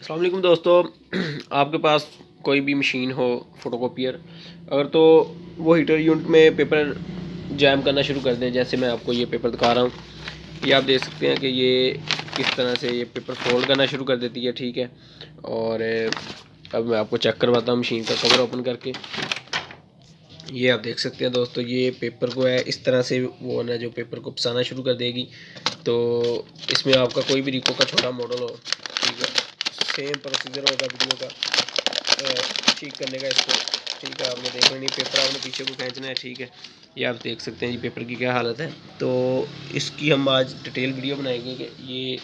अस्सलाम वालेकुम दोस्तों। आपके पास कोई भी मशीन हो फ़ोटोकॉपियर, अगर तो वो हीटर यूनिट में पेपर जैम करना शुरू कर दें। जैसे मैं आपको ये पेपर दिखा रहा हूँ, ये आप देख सकते हैं कि ये किस तरह से ये पेपर फोल्ड करना शुरू कर देती है। ठीक है, और अब मैं आपको चेक करवाता हूँ मशीन का कवर ओपन करके। ये आप देख सकते हैं दोस्तों, ये पेपर को है इस तरह से वो ना जो पेपर को फंसाना शुरू कर देगी। तो इसमें आपका कोई भी रिको का छोटा मॉडल हो, ठीक है, सेम प्रोसीजर होगा वीडियो का ठीक करने का इसको। ठीक है, आपने देखना नहीं, पेपर आपने पीछे को खींचना है। ठीक है, ये आप देख सकते हैं ये पेपर की क्या हालत है। तो इसकी हम आज डिटेल वीडियो बनाएंगे कि ये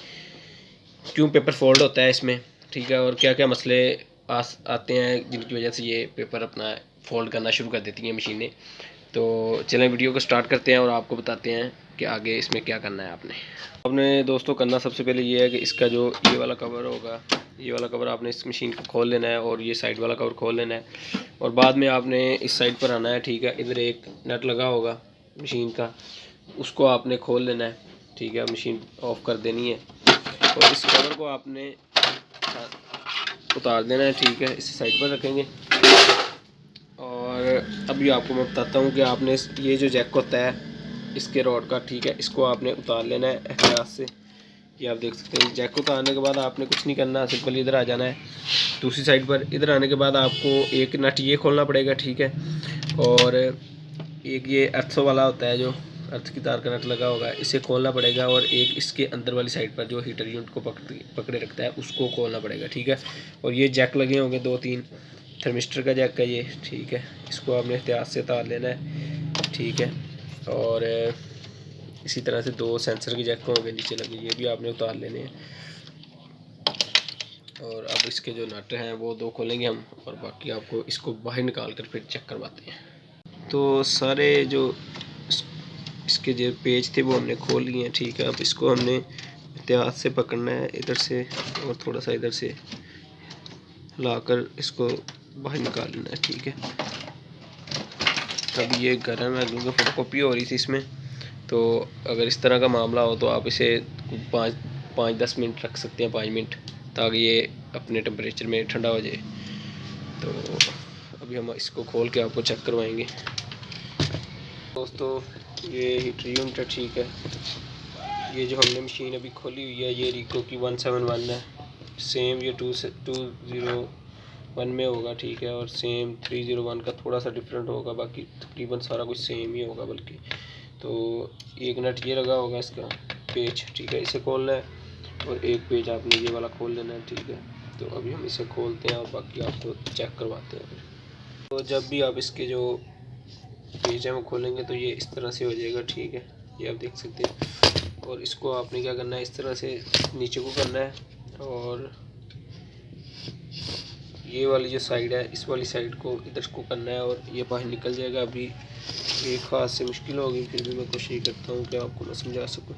क्यों पेपर फोल्ड होता है इसमें, ठीक है, और क्या क्या मसले आते हैं जिनकी वजह से ये पेपर अपना फोल्ड करना शुरू कर देती हैं मशीनें। तो चलें वीडियो को स्टार्ट करते हैं और आपको बताते हैं कि आगे इसमें क्या करना है। आपने दोस्तों करना सबसे पहले ये है कि इसका जो ये वाला कवर होगा, ये वाला कवर आपने इस मशीन को खोल लेना है और ये साइड वाला कवर खोल लेना है, और बाद में आपने इस साइड पर आना है। ठीक है, इधर एक नट लगा होगा मशीन का, उसको आपने खोल लेना है। ठीक है, मशीन ऑफ कर देनी है और इस कवर को आपने उतार देना है। ठीक है, इसे साइड पर रखेंगे। और अभी आपको मैं बताता हूँ कि आपने ये जो जैक होता है इसके रॉड का, ठीक है, इसको आपने उतार लेना है एहतियात से। ये आप देख सकते हैं, जैक को उतारने के बाद आपने कुछ नहीं करना, सिंपल इधर आ जाना है दूसरी साइड पर। इधर आने के बाद आपको एक नट ये खोलना पड़ेगा। ठीक है, और एक ये अर्थों वाला होता है जो अर्थ की तार का नट लगा होगा, इसे खोलना पड़ेगा, और एक इसके अंदर वाली साइड पर जो हीटर यूनिट को पकड़े रखता है उसको खोलना पड़ेगा। ठीक है, और ये जैक लगे होंगे 2-3 थर्मिस्टर का जैक है ये। ठीक है, इसको आपने एहतियात से उतार लेना है। ठीक है, और इसी तरह से 2 सेंसर के जैक होंगे नीचे लगे, ये भी आपने उतार लेने हैं। और अब इसके जो नट हैं वो 2 खोलेंगे हम, और बाकी आपको इसको बाहर निकाल कर फिर चेक करवाते हैं। तो सारे जो इसके जो पेज थे वो हमने खोल लिए हैं। ठीक है, अब इसको हमने एहतियात से पकड़ना है इधर से, और थोड़ा सा इधर से लाकर इसको बाहर निकाल लेना है। ठीक है, अब ये गर्म है क्योंकि फ़ोटोकॉपी हो रही थी इसमें। तो अगर इस तरह का मामला हो तो आप इसे 5-10 मिनट रख सकते हैं, 5 मिनट, ताकि ये अपने टेम्परेचर में ठंडा हो जाए। तो अभी हम इसको खोल के आपको चेक करवाएंगे। दोस्तों ये हीटर यूनिट है। ठीक है, ये जो हमने मशीन अभी खोली हुई है ये रिको की 171 है। सेम ये 201 में होगा। ठीक है, और सेम 301 का थोड़ा सा डिफरेंट होगा, बाकी तकरीबन सारा कुछ सेम ही होगा बल्कि। तो एक नट ये लगा होगा इसका पेज, ठीक है, इसे खोलना है, और एक पेज आपने ये वाला खोल लेना है। ठीक है, तो अभी हम इसे खोलते हैं और बाकी आपको चेक करवाते हैं फिर। तो जब भी आप इसके जो पेज है वो खोलेंगे तो ये इस तरह से हो जाएगा। ठीक है, ये आप देख सकते हैं, और इसको आपने क्या करना है, इस तरह से नीचे को करना है, और ये वाली जो साइड है इस वाली साइड को इधर को करना है, और ये बाहर निकल जाएगा। अभी एक हाथ से मुश्किल होगी, फिर भी मैं कोशिश करता हूँ कि आपको मैं समझा सकूँ।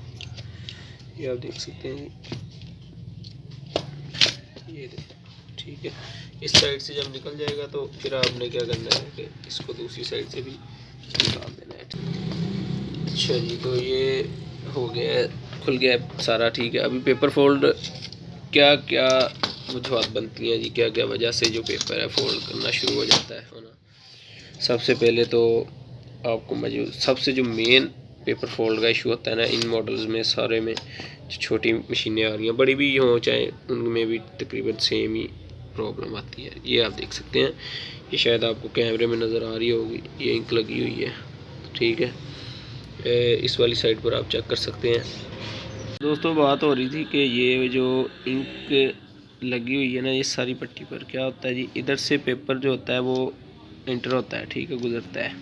ये आप देख सकते हैं, ये ठीक है, इस साइड से जब निकल जाएगा तो फिर आपने क्या करना है कि इसको दूसरी साइड से भी निकाल देना है। अच्छा जी, तो ये हो गया है, खुल गया है सारा। ठीक है, अभी पेपर फोल्ड क्या क्या वजूहत बनती हैं जी, क्या क्या वजह से जो पेपर है फोल्ड करना शुरू हो जाता है होना। सबसे पहले तो आपको मौजूद सबसे जो मेन पेपर फोल्ड का इशू होता है ना, इन मॉडल्स में सारे में जो छोटी मशीनें आ रही हैं, बड़ी भी हों चाहे, उनमें भी तकरीबन सेम ही प्रॉब्लम आती है। ये आप देख सकते हैं, ये शायद आपको कैमरे में नज़र आ रही होगी, ये इंक लगी हुई है। ठीक है, इस वाली साइड पर आप चेक कर सकते हैं। दोस्तों बात हो रही थी कि ये जो इंक लगी हुई है ना, ये सारी पट्टी पर क्या होता है जी, इधर से पेपर जो होता है वो इंटर होता है। ठीक है, गुजरता है।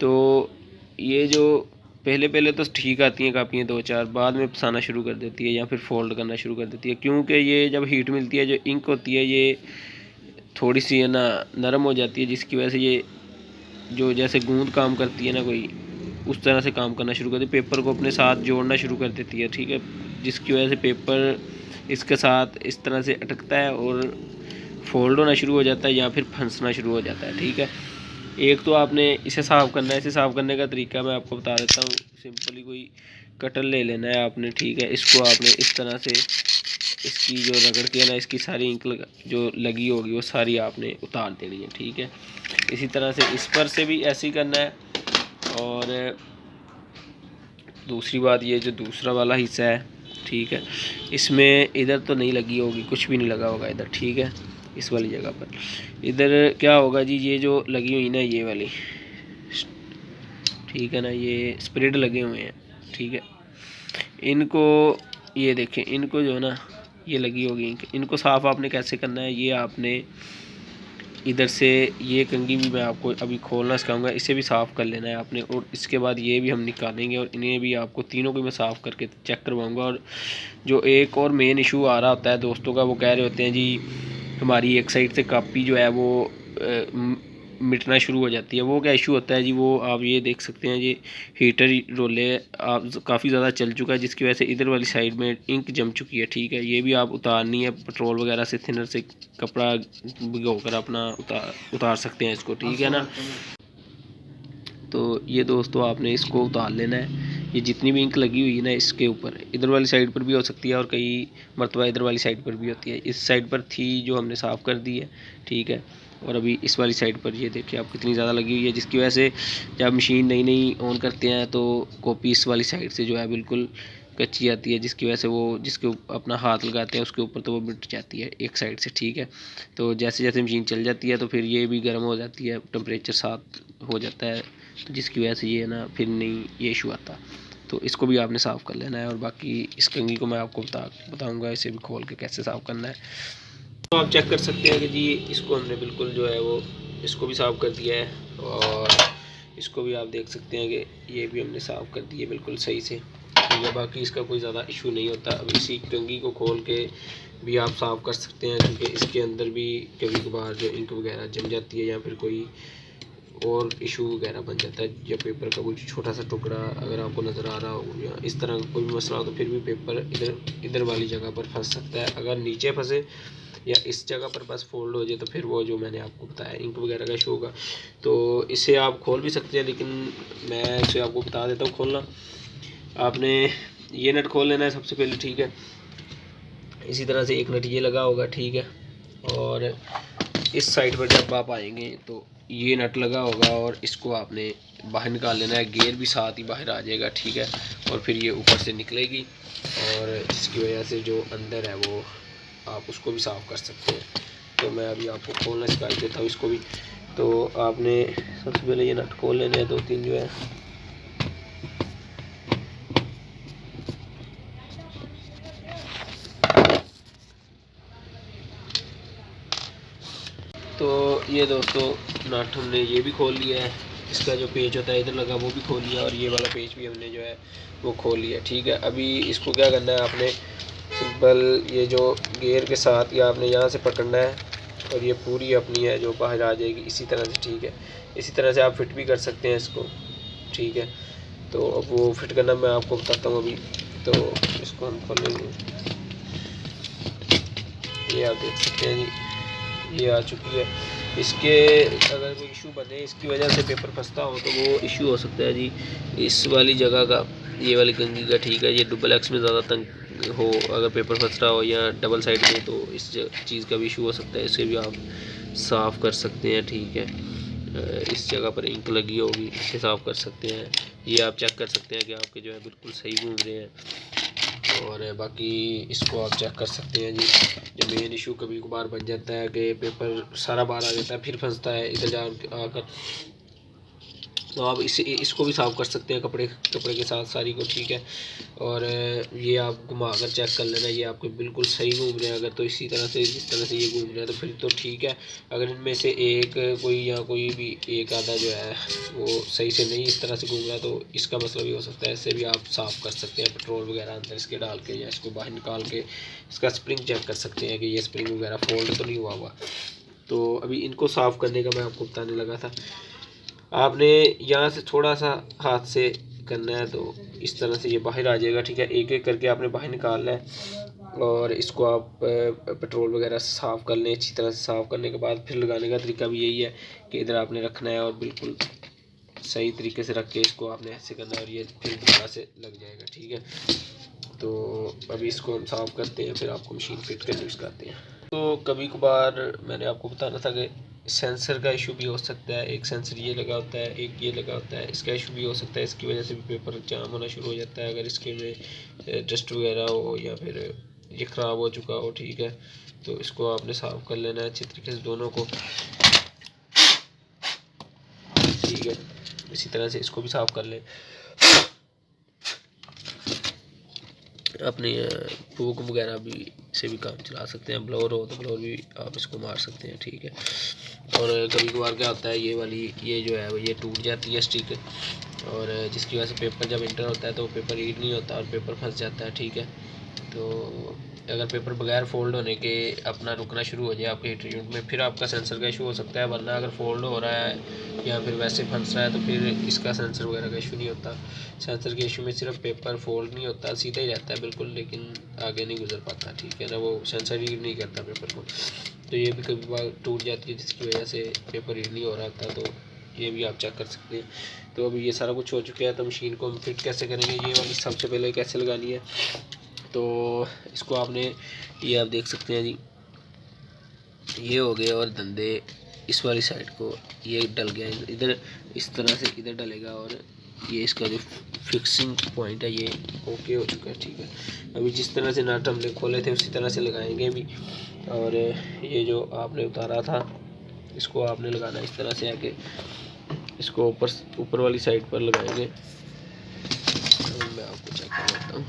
तो ये जो पहले पहले तो ठीक आती हैं कापियाँ 2-4, बाद में फंसाना शुरू कर देती है या फिर फोल्ड करना शुरू कर देती है, क्योंकि ये जब हीट मिलती है, जो इंक होती है ये थोड़ी सी है ना नरम हो जाती है, जिसकी वजह से ये जो जैसे गूंद काम करती है ना कोई, उस तरह से काम करना शुरू कर देती है, पेपर को अपने साथ जोड़ना शुरू कर देती है। ठीक है, जिसकी वजह से पेपर इसके साथ इस तरह से अटकता है और फोल्ड होना शुरू हो जाता है या फिर फंसना शुरू हो जाता है। ठीक है, एक तो आपने इसे साफ़ करना है। इसे साफ़ करने का तरीका मैं आपको बता देता हूँ। सिंपली कोई कटर ले लेना है आपने। ठीक है, इसको आपने इस तरह से इसकी जो रगड़ के ना इसकी सारी इंक जो लगी होगी वो सारी आपने उतार देनी है, ठीक है। इसी तरह से इस पर से भी ऐसे ही करना है। और दूसरी बात ये जो दूसरा वाला हिस्सा है, ठीक है, इसमें इधर तो नहीं लगी होगी, कुछ भी नहीं लगा होगा इधर, ठीक है। इस वाली जगह पर इधर क्या होगा जी, ये जो लगी हुई ना ये वाली, ठीक है ना, ये स्प्रेड लगे हुए हैं, ठीक है। इनको ये देखें, इनको जो है ना ये लगी होगी, इनको साफ़ आपने कैसे करना है, ये आपने इधर से ये कंघी भी मैं आपको अभी खोलना सिखाऊंगा, इसे भी साफ़ कर लेना है आपने। और इसके बाद ये भी हम निकालेंगे और इन्हें भी आपको तीनों को मैं साफ़ करके चेक करवाऊंगा। और जो एक और मेन इशू आ रहा होता है दोस्तों का, वो कह रहे होते हैं जी हमारी एक साइड से कापी जो है वो मिटना शुरू हो जाती है। वो क्या इशू होता है जी, वो आप ये देख सकते हैं जी, हीटर रोले आप काफ़ी ज़्यादा चल चुका है, जिसकी वजह से इधर वाली साइड में इंक जम चुकी है, ठीक है। ये भी आप उतारनी है, पेट्रोल वगैरह से थिनर से कपड़ा भिगोकर अपना उतार सकते हैं इसको, ठीक है ना। तो ये दोस्तों आपने इसको उतार लेना है। ये जितनी भी इंक लगी हुई है ना इसके ऊपर, इधर वाली साइड पर भी हो सकती है और कई मरतबा इधर वाली साइड पर भी होती है। इस साइड पर थी जो हमने साफ़ कर दी है, ठीक है। और अभी इस वाली साइड पर ये देखिए आप कितनी ज़्यादा लगी हुई है, जिसकी वजह से जब मशीन नई नई ऑन करते हैं तो कॉपी इस वाली साइड से जो है बिल्कुल कच्ची आती है, जिसकी वजह से वो जिसके अपना हाथ लगाते हैं उसके ऊपर तो वो मिट जाती है एक साइड से, ठीक है। तो जैसे जैसे मशीन चल जाती है तो फिर ये भी गर्म हो जाती है, टेम्परेचर साथ हो जाता है, तो जिसकी वजह से ये ना फिर नहीं ये इशू आता। तो इसको भी आपने साफ़ कर लेना है। और बाकी इस कंघी को मैं आपको बताऊंगा इसे भी खोल के कैसे साफ़ करना है। तो आप चेक कर सकते हैं कि जी इसको हमने बिल्कुल जो है वो इसको भी साफ़ कर दिया है। और इसको भी आप देख सकते हैं कि ये भी हमने साफ़ कर दिया बिल्कुल सही से, ठीक है। बाकी इसका कोई ज़्यादा इशू नहीं होता। अब इसी कंघी को खोल के भी आप साफ़ कर सकते हैं, क्योंकि इसके अंदर भी कभी कभार जो इंक वगैरह जम जाती है या फिर कोई और इशू वगैरह बन जाता है, या पेपर का कुछ छोटा सा टुकड़ा अगर आपको नज़र आ रहा हो या इस तरह का कोई भी मसला हो, तो फिर भी पेपर इधर वाली जगह पर फंस सकता है। अगर नीचे फंसे या इस जगह पर बस फोल्ड हो जाए तो फिर वो जो मैंने आपको बताया इंक वगैरह का इशू होगा। तो इसे आप खोल भी सकते हैं, लेकिन मैं इसे आपको बता देता हूँ खोलना। आपने ये नट खोल लेना है सबसे पहले, ठीक है। इसी तरह से एक नट ये लगा होगा, ठीक है। और इस साइड पर जब आप आएंगे तो ये नट लगा होगा और इसको आपने बाहर निकाल लेना है, गियर भी साथ ही बाहर आ जाएगा, ठीक है। और फिर ये ऊपर से निकलेगी और जिसकी वजह से जो अंदर है वो आप उसको भी साफ़ कर सकते हैं। तो मैं अभी आपको खोलना सिखा देता हूँ इसको भी। तो आपने सबसे पहले ये नट खोल लेने हैं, 2-3 जो है। तो ये दोस्तों नट हमने ये भी खोल लिया है, इसका जो पेज होता है इधर लगा वो भी खोल लिया, और ये वाला पेज भी हमने जो है वो खोल लिया, ठीक है। अभी इसको क्या करना है, आपने सिंपल ये जो गियर के साथ या आपने यहाँ से पकड़ना है और ये पूरी अपनी है जो बाहर आ जाएगी इसी तरह से, ठीक है। इसी तरह से आप फिट भी कर सकते हैं इसको, ठीक है। तो अब वो फिट करना मैं आपको बताता हूँ अभी। तो इसको हम खोल लेंगे, ये आप देख सकते हैं जी ये आ चुकी है। इसके अगर कोई इशू बने इसकी वजह से पेपर फंसता हो तो वो इशू हो सकता है जी इस वाली जगह का, ये वाली कंघी का, ठीक है। ये डबल एक्स में ज़्यादा तंग हो अगर पेपर फंस रहा हो या डबल साइड में, तो इस चीज़ का भी इशू हो सकता है। इसे भी आप साफ़ कर सकते हैं, ठीक है। इस जगह पर इंक लगी होगी, इसे साफ़ कर सकते हैं। ये आप चेक कर सकते हैं कि आपके जो है बिल्कुल सही घूम रहे हैं। और बाकी इसको आप चेक कर सकते हैं जी, जो मेन इशू कभी कभार बन जाता है कि पेपर सारा बाहर आ जाता है फिर फंसता है इधर जा आकर, तो आप इसको भी साफ़ कर सकते हैं कपड़े के साथ सारी को, ठीक है। और ये आप घुमा कर चेक कर लेना, ये आपके बिल्कुल सही घूम रहे हैं अगर, तो इसी तरह से जिस तरह से ये घूम रहे हैं तो फिर तो ठीक है। अगर इनमें से एक कोई या कोई भी एक आधा जो है वो सही से नहीं इस तरह से घूम रहा है, तो इसका मसला भी हो सकता है। इससे भी आप साफ़ कर सकते हैं पेट्रोल वगैरह अंदर इसके डाल के, या इसको बाहर निकाल के इसका स्प्रिंग चेक कर सकते हैं कि ये स्प्रिंग वगैरह फोल्ड तो नहीं हुआ। तो अभी इनको साफ़ करने का मैं आपको बताने लगा था। आपने यहाँ से थोड़ा सा हाथ से करना है तो इस तरह से ये बाहर आ जाएगा, ठीक है। एक एक करके आपने बाहर निकालना है और इसको आप पेट्रोल वगैरह से साफ़ कर लें। अच्छी तरह से साफ़ करने के बाद फिर लगाने का तरीका भी यही है कि इधर आपने रखना है और बिल्कुल सही तरीके से रख के इसको आपने ऐसे करना है और ये फिर दोबारा से लग जाएगा, ठीक है। तो अभी इसको हम साफ़ करते हैं, फिर आपको मशीन फिट करके सिखाते हैं। तो कभी कभार मैंने आपको बताना था कि सेंसर का इशू भी हो सकता है। एक सेंसर ये लगा होता है, एक ये लगा होता है, इसका इशू भी हो सकता है। इसकी वजह से भी पेपर जाम होना शुरू हो जाता है, अगर इसके में डस्ट वगैरह हो या फिर ये ख़राब हो चुका हो। ठीक है, तो इसको आपने साफ़ कर लेना है अच्छी तरीके से दोनों को। ठीक है, इसी तरह से इसको भी साफ़ कर लें। अपनी फूक वगैरह भी से भी काम चला सकते हैं, ब्लोअर हो तो ब्लोअर भी आप इसको मार सकते हैं। ठीक है, और कभी कभार क्या होता है, ये जो है वो ये टूट जाती है स्टिक, और जिसकी वजह से पेपर जब इंटर होता है तो पेपर रीड नहीं होता और पेपर फंस जाता है। ठीक है, तो अगर पेपर बगैर फोल्ड होने के अपना रुकना शुरू हो जाए आपके हीटर यूनिट में, फिर आपका सेंसर का इशू हो सकता है। वरना अगर फोल्ड हो रहा है या फिर वैसे फंस रहा है तो फिर इसका सेंसर वगैरह का इशू नहीं होता। सेंसर के इशू में सिर्फ पेपर फोल्ड नहीं होता, सीधा ही रहता है बिल्कुल, लेकिन आगे नहीं गुजर पाता। ठीक है ना, वो सेंसर रीड नहीं करता पेपर को। तो ये भी कभी बार टूट जाती है जिसकी वजह से पेपर रीड नहीं हो रहा था, तो ये भी आप चेक कर सकते हैं। तो अभी ये सारा कुछ हो चुका है, तो मशीन को हम फिट कैसे करेंगे, ये वाली सबसे पहले कैसे लगानी है। तो इसको आपने, ये आप देख सकते हैं जी, ये हो गए और धंधे इस वाली साइड को ये डल गया इधर, इस तरह से इधर डलेगा, और ये इसका जो फिक्सिंग पॉइंट है ये ओके हो चुका है। ठीक है, अभी जिस तरह से नट हमने खोले थे उसी तरह से लगाएंगे अभी। और ये जो आपने उतारा था इसको आपने लगाना इस तरह से आके, इसको ऊपर वाली साइड पर लगाएंगे। मैं आपको चेक कर लेता हूँ,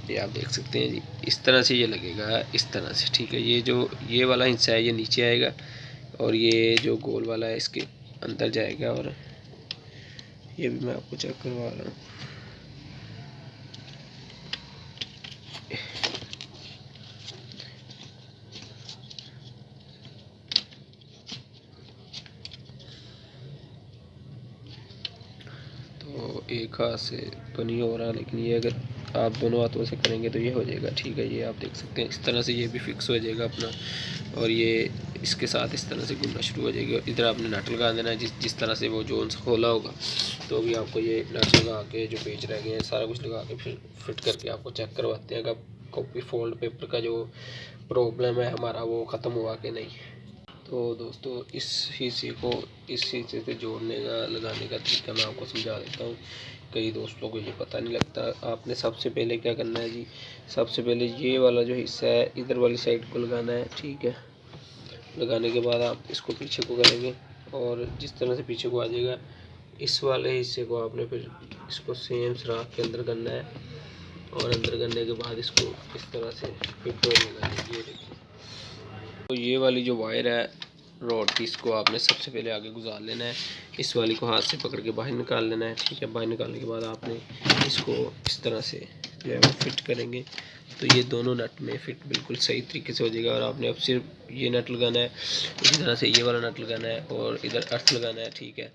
ये आप देख सकते हैं जी, इस तरह से ये लगेगा इस तरह से। ठीक है, ये जो ये वाला हिस्सा है ये नीचे आएगा, और ये जो गोल वाला है इसके अंदर जाएगा। और ये भी मैं आपको चेक करवा रहा हूँ। तो एक हाथ से तो नहीं हो रहा, लेकिन ये अगर आप दोनों हाथों से करेंगे तो ये हो जाएगा। ठीक है, ये आप देख सकते हैं इस तरह से ये भी फिक्स हो जाएगा अपना, और ये इसके साथ इस तरह से घूमना शुरू हो जाएगी। इधर आपने नट लगा देना है जिस तरह से वो जोन खोला होगा। तो अभी आपको ये नट लगा के जो पेज रह गए हैं सारा कुछ लगा के फिर फिट करके आपको चेक करवाते हैं कि कॉपी फोल्ड पेपर का जो प्रॉब्लम है हमारा वो ख़त्म हुआ कि नहीं। तो दोस्तों इस हिस्से को इस हिस्से से जोड़ने का लगाने का तरीका मैं आपको समझा देता हूँ। कई दोस्तों को ये पता नहीं लगता। आपने सबसे पहले क्या करना है जी, सबसे पहले ये वाला जो हिस्सा है इधर वाली साइड को लगाना है। ठीक है, लगाने के बाद आप इसको पीछे को करेंगे, और जिस तरह से पीछे को आ जाएगा इस वाले हिस्से को आपने फिर इसको सेम सुराख के अंदर करना है, और अंदर करने के बाद इसको इस तरह से फिट हो जाएगा। ये देखिए, तो ये वाली जो वायर है रॉड की, इसको आपने सबसे पहले आगे गुजार लेना है। इस वाली को हाथ से पकड़ के बाहर निकाल लेना है। ठीक है, बाहर निकालने के बाद आपने इसको इस तरह से जो है वो फिट करेंगे, तो ये दोनों नट में फिट बिल्कुल सही तरीके से हो जाएगा। और आपने अब सिर्फ ये नट लगाना है, इसी तरह से ये वाला नट लगाना है, और इधर अर्थ लगाना है। ठीक है,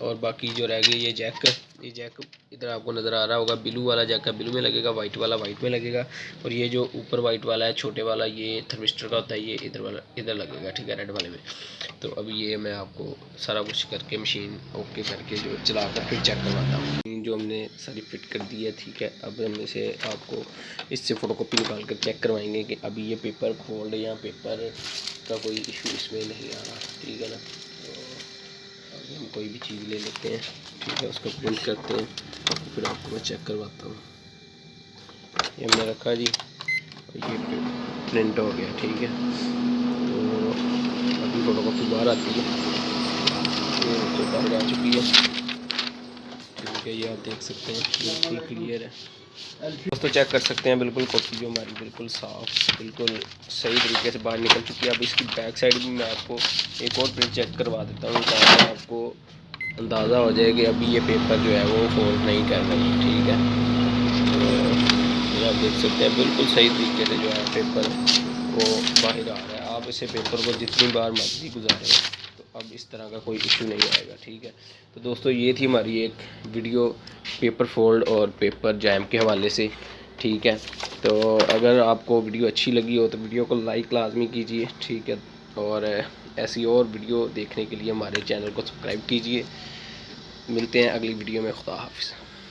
और बाकी जो रह गई ये जैक इधर आपको नज़र आ रहा होगा, ब्लू वाला जैक है ब्लू में लगेगा, वाइट वाला वाइट में लगेगा, और ये जो ऊपर वाइट वाला है छोटे वाला ये थर्मिस्टर का होता है, ये इधर वाला इधर लगेगा। ठीक है, रेड वाले में। तो अभी ये मैं आपको सारा कुछ करके मशीन ओके करके जो चला कर फिर चेक करवाता हूँ। जो हमने सारी फिट कर दी है। ठीक है, अब हम इसे आपको इससे फ़ोटोकॉपी निकाल कर चेक करवाएंगे कि अभी ये पेपर फोल्ड या पेपर का कोई इशू इसमें नहीं आ रहा। ठीक है ना, हम कोई भी चीज़ ले लेते हैं। ठीक है, उसको प्रिंट करते हैं, तो फिर आपको मैं चेक करवाता हूँ। ये हमने रखा जी, और ये प्रिंट हो गया। ठीक है, तो अभी फोटोकॉपी बाहर आती है, ये तो बाहर आ चुकी है। ठीक है, ये आप देख सकते हैं बिल्कुल क्लियर है। दोस्तों चेक कर सकते हैं बिल्कुल कॉपी जो हमारी बिल्कुल साफ़ बिल्कुल सही तरीके से बाहर निकल चुकी है। अब इसकी बैक साइड भी मैं आपको एक और प्रिंट चेक करवा देता हूँ, ताकि आपको अंदाज़ा हो जाए कि अभी ये पेपर जो है वो फोल्ड नहीं कर रही है। ठीक है, तो आप देख सकते हैं बिल्कुल सही तरीके से जो है पेपर वो बाहर आ रहा है। आप इसे पेपर को जितनी बार मर्जी गुजारें, तो अब इस तरह का कोई इशू नहीं आएगा। ठीक है, तो दोस्तों ये थी हमारी एक वीडियो पेपर फोल्ड और पेपर जैम के हवाले से। ठीक है, तो अगर आपको वीडियो अच्छी लगी हो तो वीडियो को लाइक लाजमी कीजिए। ठीक है, और ऐसी और वीडियो देखने के लिए हमारे चैनल को सब्सक्राइब कीजिए। मिलते हैं अगली वीडियो में। खुदा हाफिज़।